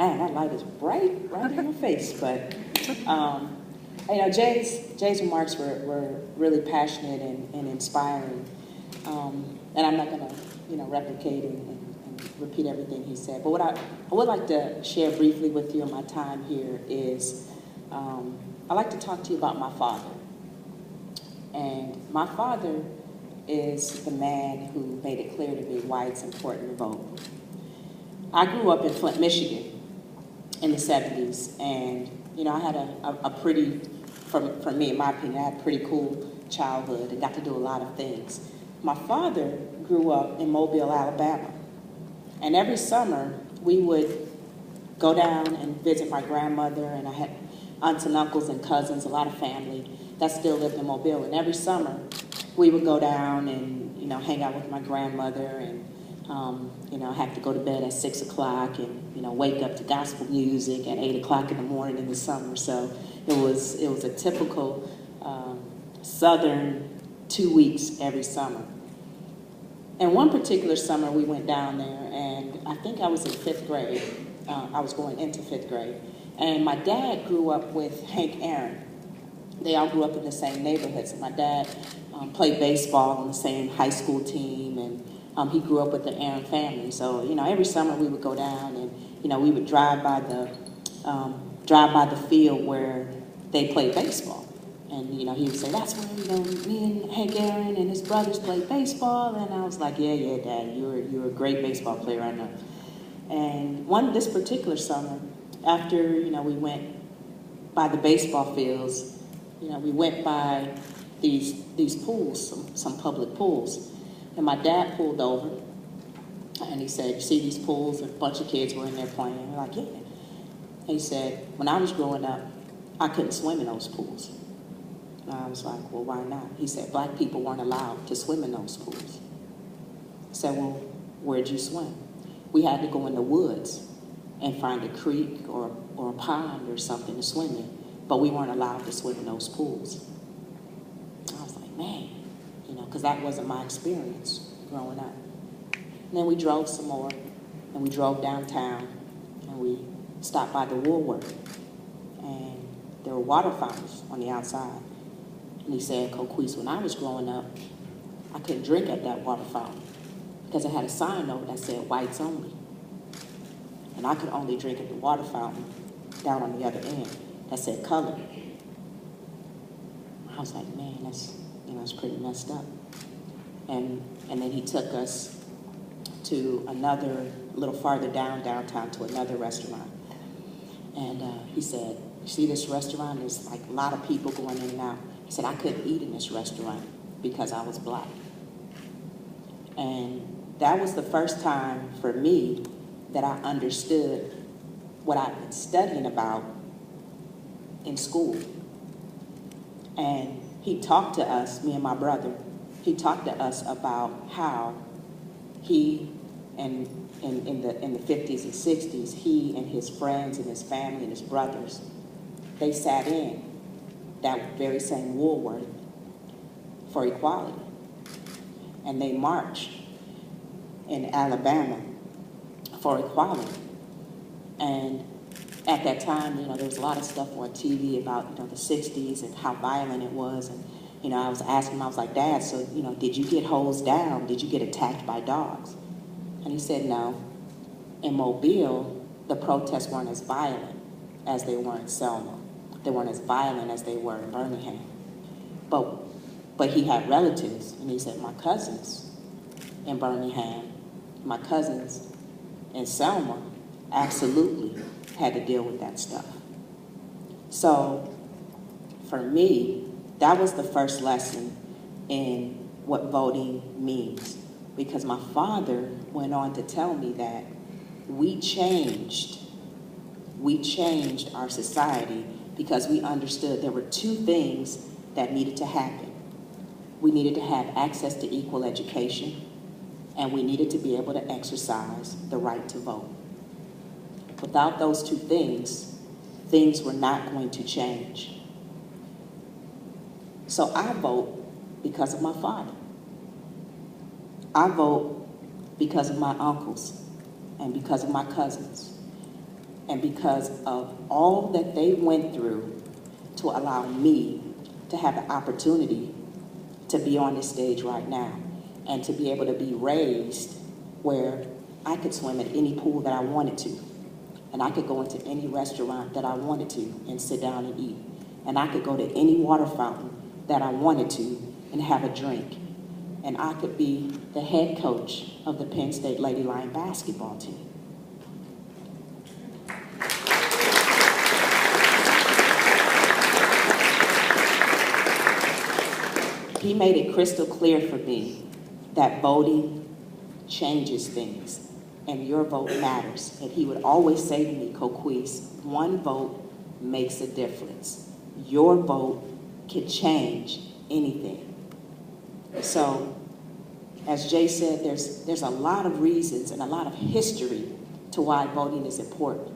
Man, that light is bright right in my face. But you know, Jay's remarks were really passionate and inspiring. And I'm not going to, you know, replicate and repeat everything he said. But what I would like to share briefly with you in my time here is I'd like to talk to you about my father. And my father is the man who made it clear to me why it's important to vote. I grew up in Flint, Michigan in the 70s, and, you know, I had a pretty, for me, in my opinion, I had a pretty cool childhood and got to do a lot of things. My father grew up in Mobile, Alabama, and every summer we would go down and visit my grandmother, and I had aunts and uncles and cousins, a lot of family that still lived in Mobile, and every summer we would go down and, you know, hang out with my grandmother, and you know, have to go to bed at 6 o'clock and, you know, wake up to gospel music at 8 o'clock in the morning in the summer. So it was a typical Southern 2 weeks every summer. And one particular summer we went down there, and I think I was in 5th grade. I was going into 5th grade. And my dad grew up with Hank Aaron. They all grew up in the same neighborhoods. And my dad played baseball on the same high school team, and he grew up with the Aaron family. So, you know, every summer we would go down and, you know, we would drive by the field where they played baseball. And, you know, he would say, that's where, you know, me and Hank Aaron and his brothers played baseball. And I was like, yeah, Dad, you're a great baseball player, I know. And this particular summer, after, you know, we went by the baseball fields, you know, we went by these pools, some public pools. And my dad pulled over, and he said, you see these pools? A bunch of kids were in there playing. We're like, yeah. And he said, when I was growing up, I couldn't swim in those pools. And I was like, well, why not? He said, black people weren't allowed to swim in those pools. I said, well, where'd you swim? We had to go in the woods and find a creek or a pond or something to swim in, but we weren't allowed to swim in those pools. I was like, man. You know, because that wasn't my experience growing up. And then we drove some more, and we drove downtown, and we stopped by the Woolworth, and there were water fountains on the outside. And he said, Coquese, when I was growing up, I couldn't drink at that water fountain because it had a sign over that said whites only. And I could only drink at the water fountain down on the other end that said color. I was like, man, that's pretty messed up. And then he took us to another, a little farther downtown to another restaurant. And he said, you see this restaurant? There's like a lot of people going in and out. He said, I couldn't eat in this restaurant because I was black. And that was the first time for me that I understood what I'd been studying about in school. And he talked to us, me and my brother, he talked to us about how he, and in the 50s and 60s, he and his friends and his family and his brothers, they sat in that very same Woolworth for equality. And they marched in Alabama for equality. And at that time, you know, there was a lot of stuff on TV about, you know, the 60s and how violent it was. And, you know, I was asking him, I was like, Dad, so, you know, did you get hosed down? Did you get attacked by dogs? And he said, no. In Mobile, the protests weren't as violent as they were in Selma. They weren't as violent as they were in Birmingham. But he had relatives, and he said, my cousins in Birmingham, my cousins in Selma absolutely had to deal with that stuff. So for me, that was the first lesson in what voting means, because my father went on to tell me that we changed our society because we understood there were two things that needed to happen. We needed to have access to equal education, and we needed to be able to exercise the right to vote. Without those two things, things were not going to change. So I vote because of my father. I vote because of my uncles and because of my cousins. and because of all that they went through to allow me to have the opportunity to be on this stage right now and to be able to be raised where I could swim at any pool that I wanted to, and I could go into any restaurant that I wanted to and sit down and eat, and I could go to any water fountain that I wanted to and have a drink, and I could be the head coach of the Penn State Lady Lion basketball team. He made it crystal clear for me that voting changes things, and your vote matters. And he would always say to me, Coquese, one vote makes a difference. Your vote can change anything. So, as Jay said, there's a lot of reasons and a lot of history to why voting is important.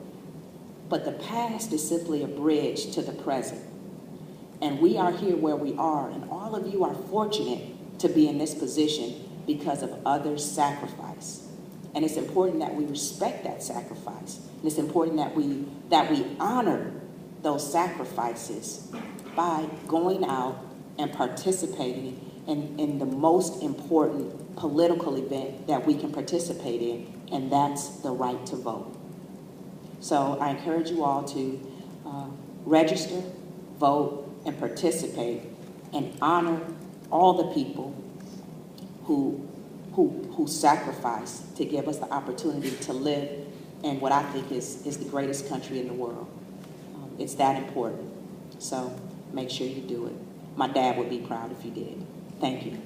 But the past is simply a bridge to the present. And we are here where we are, and all of you are fortunate to be in this position because of others' sacrifice. And it's important that we respect that sacrifice. And it's important that we honor those sacrifices by going out and participating in the most important political event that we can participate in, and that's the right to vote. So I encourage you all to register, vote, and participate, and honor all the people who sacrificed to give us the opportunity to live in what I think is the greatest country in the world. It's that important. So make sure you do it. My dad would be proud if you did. Thank you.